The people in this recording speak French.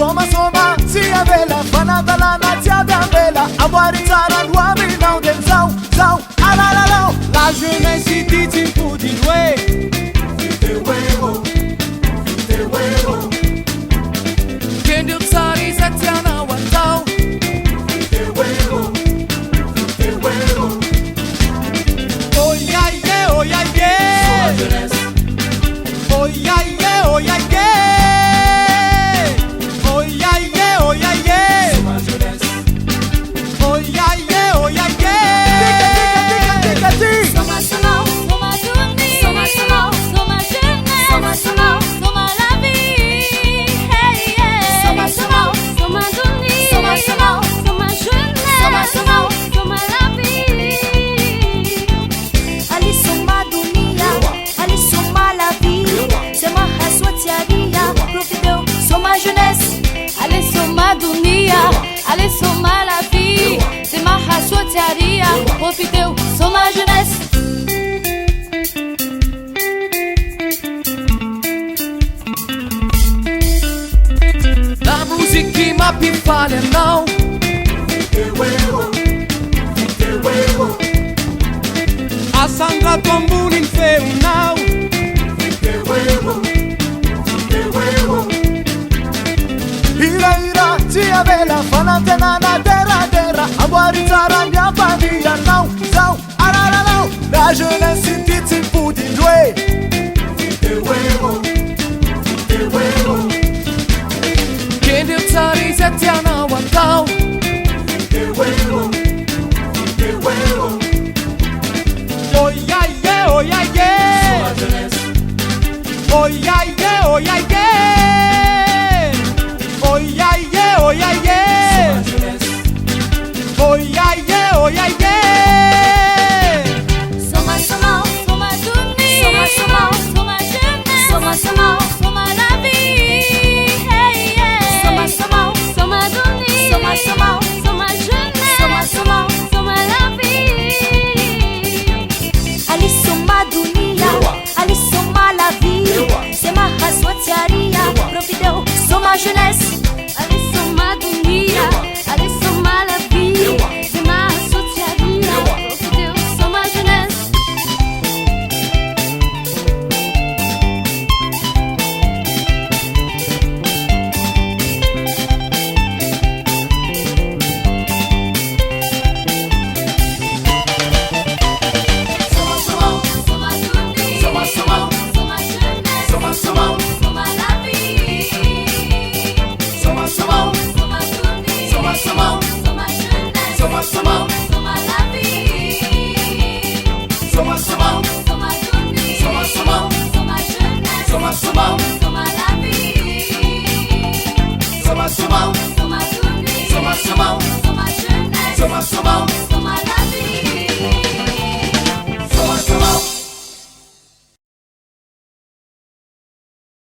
Soma soma, tia vela, fanadalana, tia vela, amoritara, l'uomo non del zau, zau, alalalo. La jeunesse dit il faut dire, vite huevo, vite huevo. Que Dios sari satiana watau, vite huevo, vite huevo. Oh yeah yeah, oh yeah yeah. Soma jeunesse. Oh yeah yeah, oh yeah yeah. Allez, soma la vie, c'est ma hassotiaria. Profitez, soma jeunesse. La musique qui m'a pu parler, non. Vite huevo, vite huevo. A Sandra Tombun in fait un now. Vite huevo, vite huevo. Ira ira, tia vela, fanatena na terra terra, amoritara mia famiglia, no, so, arararo. La jeunesse dit il faut dire, vite huevo, vite huevo. Que Dios sari satiana watau, vite huevo, vite huevo. Oh yeah yeah, oh yeah yeah. Oh yeah yeah, oh yeah yeah. Oh yeah yeah, oh yeah yeah. Oh yeah yeah, oh yeah yeah. Soma soma, soma duni. Soma soma, soma jeunesse. Soma soma, soma la vie. Hey yeah. Soma soma, soma duni. Soma soma, soma jeunesse. Soma soma, soma la vie. Ali soma dunia, ali soma la vie. C'est ma hassotiaria. Profitez, soma jeunesse. Soma